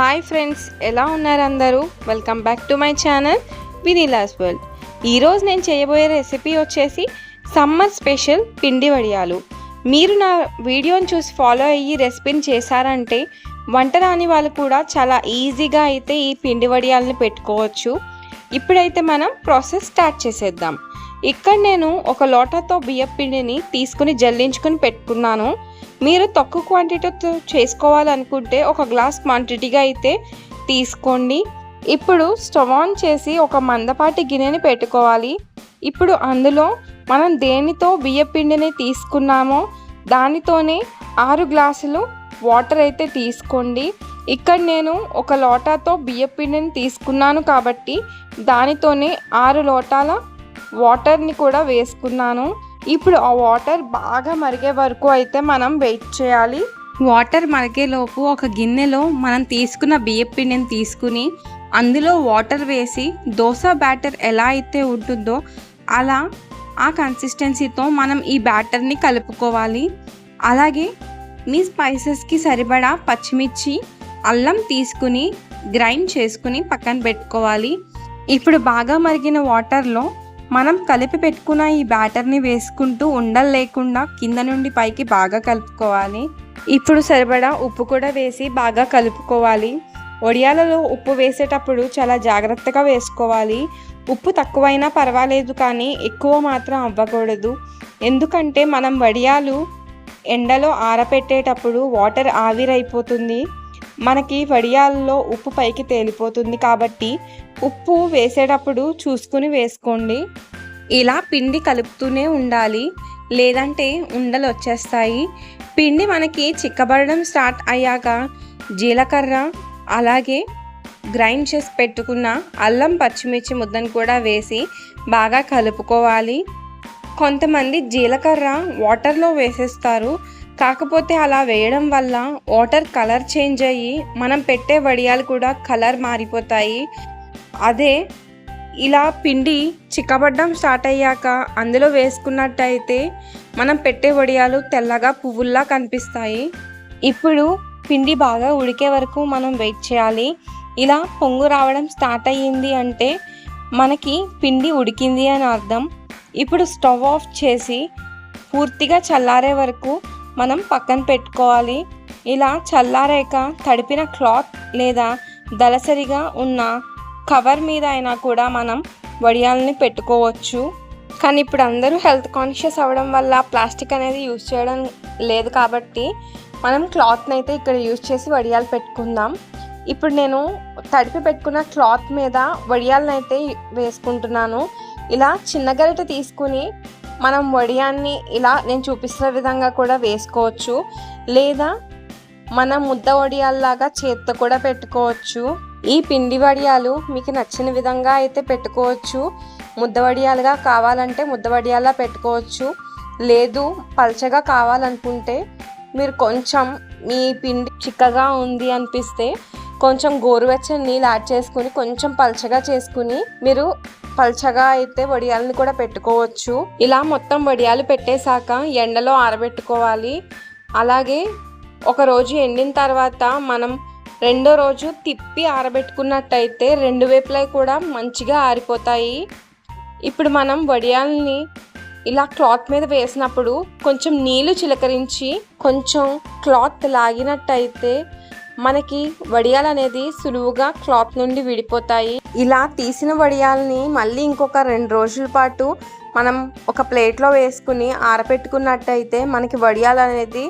Hi friends, ఎలా ఉన్నారు అందరూ? Welcome back to my channel Vineela's world. ఈరోజు నేను చేయబోయే రెసిపీ వచ్చేసి సమ్మర్ స్పెషల్ పిండి వడియాలు. మీరు నా వీడియోని చూసి ఫాలో అయ్యి రెసిపీని చేశారంటే వంట రాని వాళ్ళు కూడా చాలా ఈజీగా అయితే ఈ పిండి వడియాలని పెట్టుకోవచ్చు. ఇప్పుడైతే మనం ప్రాసెస్ స్టార్ట్ చేసేద్దాం. ఇక్కడ నేను ఒక లోటాతో బియ్యం పిండిని తీసుకుని జల్లించుకొని పెట్టుకున్నాను. మీరు తక్కువ క్వాంటిటీతో చేసుకోవాలనుకుంటే ఒక గ్లాస్ క్వాంటిటీగా అయితే తీసుకోండి. ఇప్పుడు స్టవ్ ఆన్ చేసి ఒక మందపాటి గిన్నెని పెట్టుకోవాలి. ఇప్పుడు అందులో మనం దేనితో బియ్యం పిండిని తీసుకున్నామో దానితోనే 6 గ్లాసులు వాటర్ అయితే తీసుకోండి. ఇక్కడ నేను ఒక లోటాతో బియ్యం పిండిని తీసుకున్నాను కాబట్టి దానితోనే 6 లోటాల వాటర్ని కూడా వేసుకున్నాను. ఇప్పుడు ఆ వాటర్ బాగా మరిగే వరకు అయితే మనం వెయిట్ చేయాలి. వాటర్ మరిగేలోపు ఒక గిన్నెలో మనం తీసుకున్న బియ్యం పిండిని తీసుకుని అందులో వాటర్ వేసి దోశ బ్యాటర్ ఎలా అయితే ఉంటుందో అలా ఆ కన్సిస్టెన్సీతో మనం ఈ బ్యాటర్ని కలుపుకోవాలి. అలాగే మీ స్పైసెస్కి సరిపడా పచ్చిమిర్చి, అల్లం తీసుకుని గ్రైండ్ చేసుకుని పక్కన పెట్టుకోవాలి. ఇప్పుడు బాగా మరిగిన వాటర్లో మనం కలిపి పెట్టుకున్న ఈ బ్యాటర్ని వేసుకుంటూ ఉండలు లేకుండా కింద నుండి పైకి బాగా కలుపుకోవాలి. ఇప్పుడు సరిపడా ఉప్పు కూడా వేసి బాగా కలుపుకోవాలి. వడియాలలో ఉప్పు వేసేటప్పుడు చాలా జాగ్రత్తగా వేసుకోవాలి. ఉప్పు తక్కువైనా పర్వాలేదు కానీ ఎక్కువ మాత్రం అవ్వకూడదు. ఎందుకంటే మనం వడియాలు ఎండలో ఆరబెట్టేటప్పుడు వాటర్ ఆవిరైపోతుంది, మనకి వడియాల్లో ఉప్పు పైకి తేలిపోతుంది. కాబట్టి ఉప్పు వేసేటప్పుడు చూసుకుని వేసుకోండి. ఇలా పిండి కలుపుతూనే ఉండాలి, లేదంటే ఉండలు వచ్చేస్తాయి. పిండి మనకి చిక్కబడడం స్టార్ట్ అయ్యాక జీలకర్ర, అలాగే గ్రైండ్ చేసి పెట్టుకున్న అల్లం, పచ్చిమిర్చి ముద్దను కూడా వేసి బాగా కలుపుకోవాలి. కొంతమంది జీలకర్ర వాటర్లో వేసేస్తారు, కాకపోతే అలా వేయడం వల్ల వాటర్ కలర్ చేంజ్ అయ్యి మనం పెట్టే వడియాలు కూడా కలర్ మారిపోతాయి. అదే ఇలా పిండి చిక్కబడ్డం స్టార్ట్ అయ్యాక అందులో వేసుకున్నట్టయితే మనం పెట్టే వడియాలు తెల్లగా పువ్వుల్లా కనిపిస్తాయి. ఇప్పుడు పిండి బాగా ఉడికే వరకు మనం వెయిట్ చేయాలి. ఇలా పొంగు రావడం స్టార్ట్ అయ్యింది అంటే మనకి పిండి ఉడికింది అని అర్థం. ఇప్పుడు స్టవ్ ఆఫ్ చేసి పూర్తిగా చల్లారే వరకు మనం పక్కన పెట్టుకోవాలి. ఇలా చల్లారాక తడిపిన క్లాత్ లేదా దళసరిగా ఉన్న కవర్ మీద అయినా కూడా మనం వడియాలని పెట్టుకోవచ్చు. కానీ ఇప్పుడు అందరూ హెల్త్ కాన్షియస్ అవ్వడం వల్ల ప్లాస్టిక్ అనేది యూజ్ చేయడం లేదు కాబట్టి మనం క్లాత్ని అయితే ఇక్కడ యూజ్ చేసి వడియాలు పెట్టుకుందాం. ఇప్పుడు నేను తడిపి పెట్టుకున్న క్లాత్ మీద వడియాలను అయితే వేసుకుంటున్నాను. ఇలా చిన్న గరిటె తీసుకుని మనం వడియాన్ని ఇలా నేను చూపిస్తున్న విధంగా కూడా వేసుకోవచ్చు, లేదా మనం ముద్ద వడియాల్లాగా చేత్తో కూడా పెట్టుకోవచ్చు. ఈ పిండి వడియాలు మీకు నచ్చిన విధంగా అయితే పెట్టుకోవచ్చు. ముద్ద వడియాలుగా కావాలంటే ముద్ద వడియాలా పెట్టుకోవచ్చు, లేదు పల్చగా కావాలనుకుంటే మీరు కొంచెం మీ పిండి చిక్కగా ఉంది అనిపిస్తే కొంచెం గోరువెచ్చని నీళ్ళు యాడ్ చేసుకుని కొంచెం పల్చగా చేసుకుని మీరు పల్చగా అయితే వడియాలను కూడా పెట్టుకోవచ్చు. ఇలా మొత్తం వడియాలు పెట్టేశాక ఎండలో ఆరబెట్టుకోవాలి. అలాగే ఒక రోజు ఎండిన తర్వాత మనం రెండో రోజు తిప్పి ఆరబెట్టుకున్నట్టయితే రెండు వైపులా కూడా మంచిగా ఆరిపోతాయి. ఇప్పుడు మనం వడియాలని ఇలా క్లాత్ మీద వేసినప్పుడు కొంచెం నీళ్లు చిలకరించి కొంచెం క్లాత్ లాగినట్టయితే మనకి వడియాలు అనేది సులువుగా క్లాత్ నుండి విడిపోతాయి. ఇలా తీసిన వడియాలని మళ్ళీ ఇంకొక 2 రోజుల పాటు మనం ఒక ప్లేట్లో వేసుకుని ఆరబెట్టుకున్నట్టయితే మనకి వడియాలు అనేది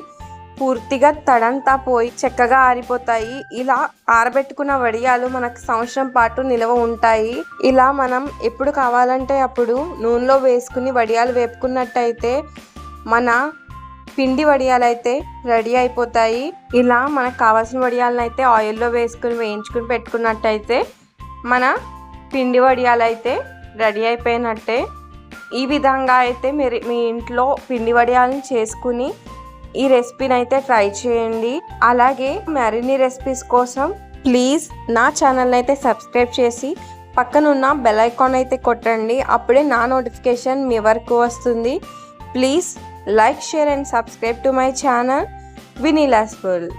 పూర్తిగా తడంతా పోయి చక్కగా ఆరిపోతాయి. ఇలా ఆరబెట్టుకున్న వడియాలు మనకు సంవత్సరం పాటు నిల్వ ఉంటాయి. ఇలా మనం ఎప్పుడు కావాలంటే అప్పుడు నూనెలో వేసుకుని వడియాలు వేపుకున్నట్టయితే మన పిండి వడియాలు అయితే రెడీ అయిపోతాయి. ఇలా మనకు కావాల్సిన వడియాలను అయితే ఆయిల్లో వేసుకుని వేయించుకుని పెట్టుకున్నట్టయితే మన పిండి వడియాలు అయితే రెడీ అయిపోయినట్టే. ఈ విధంగా అయితే మీరు మీ ఇంట్లో పిండి వడియాలను చేసుకుని ఈ రెసిపీని అయితే ట్రై చేయండి. అలాగే మరిన్ని రెసిపీస్ కోసం ప్లీజ్ నా ఛానల్ని అయితే సబ్స్క్రైబ్ చేసి పక్కనున్న బెల్ ఐకాన్ అయితే కొట్టండి. అప్పుడే నా నోటిఫికేషన్ మీ వరకు వస్తుంది. Please like, share and subscribe to my channel Vineela's World.